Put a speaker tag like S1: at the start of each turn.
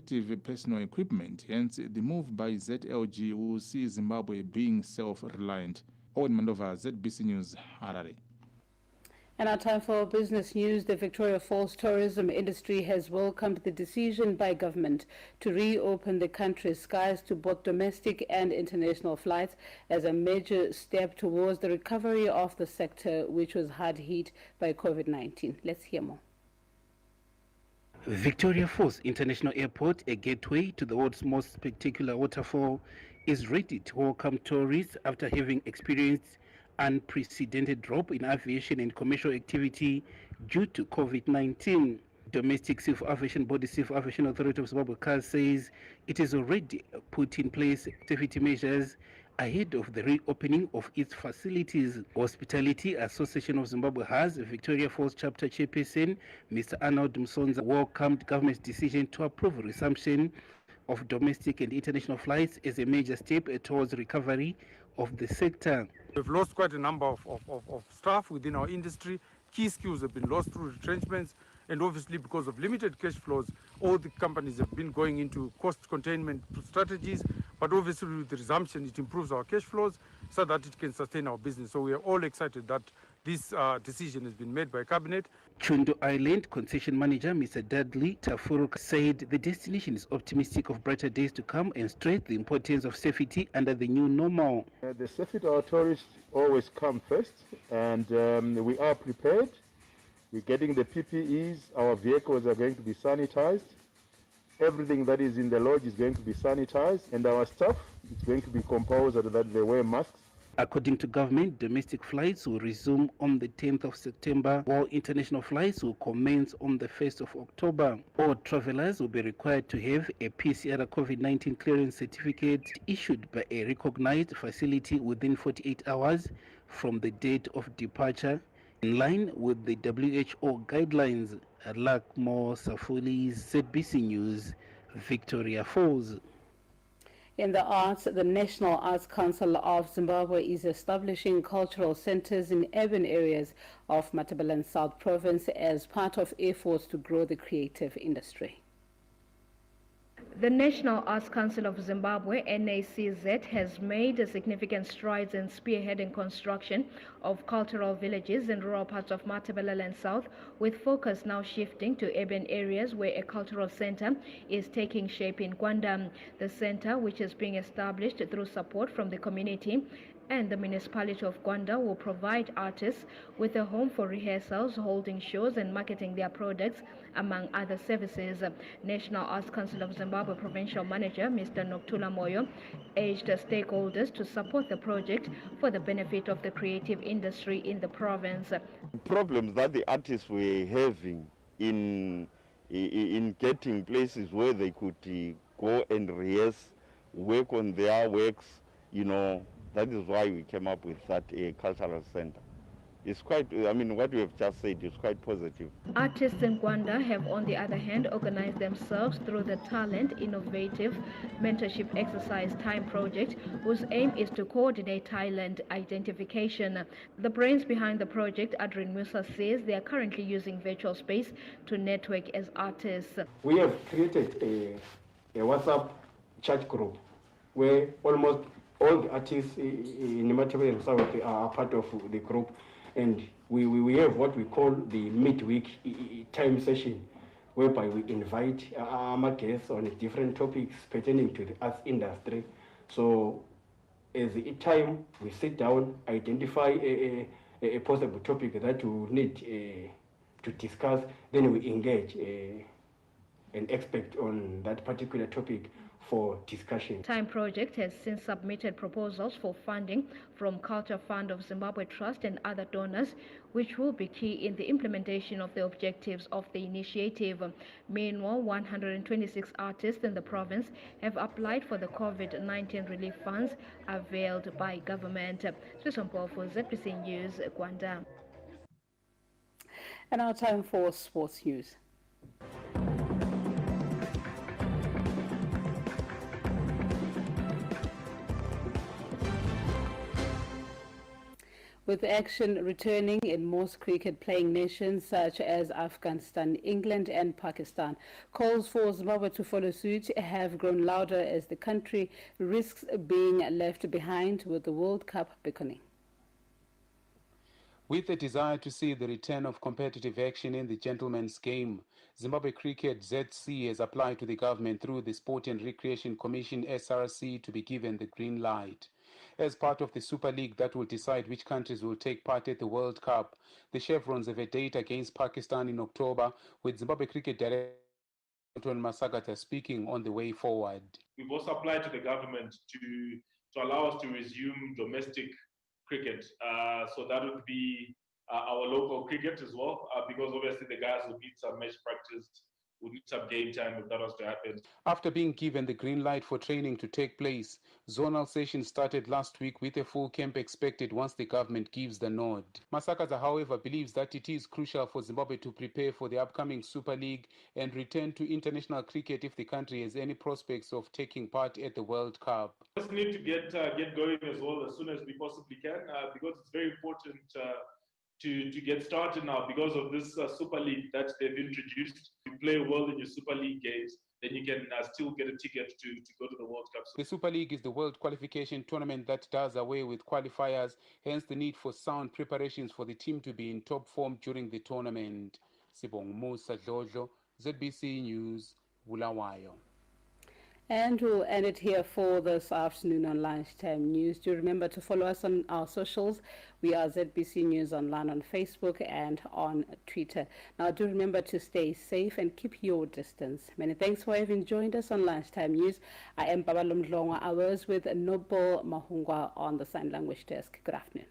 S1: protective personal equipment. Hence, the move by ZLG will see Zimbabwe being self-reliant. Owen Mandova, ZBC News, Harare.
S2: And our time for business news. The Victoria Falls tourism industry has welcomed the decision by government to reopen the country's skies to both domestic and international flights as a major step towards the recovery of the sector, which was hard hit by COVID-19. Let's hear more.
S3: Victoria Falls International Airport, a gateway to the world's most spectacular waterfall, is ready to welcome tourists after having experienced unprecedented drop in aviation and commercial activity due to COVID-19. Domestic Civil Aviation Body Civil Aviation Authority of Zimbabwe CAS says it has already put in place safety measures ahead of the reopening of its facilities. Hospitality Association of Zimbabwe has Victoria Falls chapter chairperson Mr. Arnold Msonza welcomed government's decision to approve resumption of domestic and international flights as a major step towards recovery of the sector.
S4: We've lost quite a number of staff within our industry. Key skills have been lost through retrenchments, and obviously because of limited cash flows, all the companies have been going into cost containment strategies, but obviously with the resumption it improves our cash flows so that it can sustain our business. So we are all excited that this decision has been made by Cabinet.
S3: Chundo Island concession manager Mr. Dudley Tafuruk said the destination is optimistic of brighter days to come and stressed the importance of safety under the new normal.
S5: The safety of our tourists always come first, and we are prepared. We're getting the PPEs, our vehicles are going to be sanitized, everything that is in the lodge is going to be sanitized, and our staff is going to be compulsory that they wear masks.
S3: According to government, domestic flights will resume on the 10th of September, while international flights will commence on the 1st of October. All travelers will be required to have a PCR COVID-19 clearance certificate issued by a recognized facility within 48 hours from the date of departure, in line with the WHO guidelines. Lakmo Safuli, ZBC News, Victoria Falls.
S2: In the arts, the National Arts Council of Zimbabwe is establishing cultural centers in urban areas of Matabeleland South Province as part of efforts to grow the creative industry.
S6: The National Arts Council of Zimbabwe, NACZ, has made significant strides in spearheading construction of cultural villages in rural parts of Matabeleland South, with focus now shifting to urban areas where a cultural center is taking shape in Gwanda. The center, which is being established through support from the community and the municipality of Gwanda, will provide artists with a home for rehearsals, holding shows and marketing their products, among other services. National Arts Council of Zimbabwe Provincial Manager Mr. Noktula Moyo urged stakeholders to support the project for the benefit of the creative industry in the province.
S7: Problems that the artists were having in getting places where they could go and rehearse, work on their works, that is why we came up with that cultural center. It's quite, what you have just said is quite positive.
S6: Artists in Gwanda have, on the other hand, organized themselves through the Talent Innovative Mentorship Exercise Time project, whose aim is to coordinate talent identification. The brains behind the project, Adrian Musa, says they are currently using virtual space to network as artists.
S8: We have created a WhatsApp chat group where almost all the artists in Matabeleland South are part of the group, and we have what we call the midweek time session, whereby we invite our guests on different topics pertaining to the arts industry. So as a time we sit down, identify a possible topic that we need to discuss, then we engage an expert on that particular topic for discussion.
S6: Time Project has since submitted proposals for funding from Culture Fund of Zimbabwe Trust and other donors, which will be key in the implementation of the objectives of the initiative. Meanwhile, 126 artists in the province have applied for the COVID-19 relief funds availed by government. Susan Paul for ZBC News, Gwanda.
S2: And now time for sports news. With action returning in most cricket-playing nations such as Afghanistan, England and Pakistan, calls for Zimbabwe to follow suit have grown louder as the country risks being left behind with the World Cup beckoning.
S3: With a desire to see the return of competitive action in the gentleman's game, Zimbabwe Cricket ZC has applied to the government through the Sport and Recreation Commission SRC to be given the green light. As part of the Super League that will decide which countries will take part at the World Cup, the Chevrons have a date against Pakistan in October, with Zimbabwe Cricket Director Masagata speaking on the way forward.
S9: We've also applied to the government to allow us to resume domestic cricket. So that would be our local cricket as well, because obviously the guys will need some match practice, will need some game time if that was to happen.
S3: After being given the green light for training to take place, zonal sessions started last week with a full camp expected once the government gives the nod. Masakaza, however, believes that it is crucial for Zimbabwe to prepare for the upcoming Super League and return to international cricket if the country has any prospects of taking part at the World Cup.
S9: We just need to get going as well as soon as we possibly can, because it's very important to get started now because of this Super League that they've introduced. You play well in your Super League games, then you can still get a ticket to go to the World Cup.
S3: The Super League is the world qualification tournament that does away with qualifiers, hence the need for sound preparations for the team to be in top form during the tournament. Sibong Musa Dlodlo, ZBC News, Bulawayo.
S2: And we'll end it here for this afternoon on Lunchtime News. Do remember to follow us on our socials. We are ZBC News Online on Facebook and on Twitter. Now, do remember to stay safe and keep your distance. Many thanks for having joined us on Lunchtime News. I am Babalum Mdlongwa. I was with Noble Mahungwa on the Sign Language Desk. Good afternoon.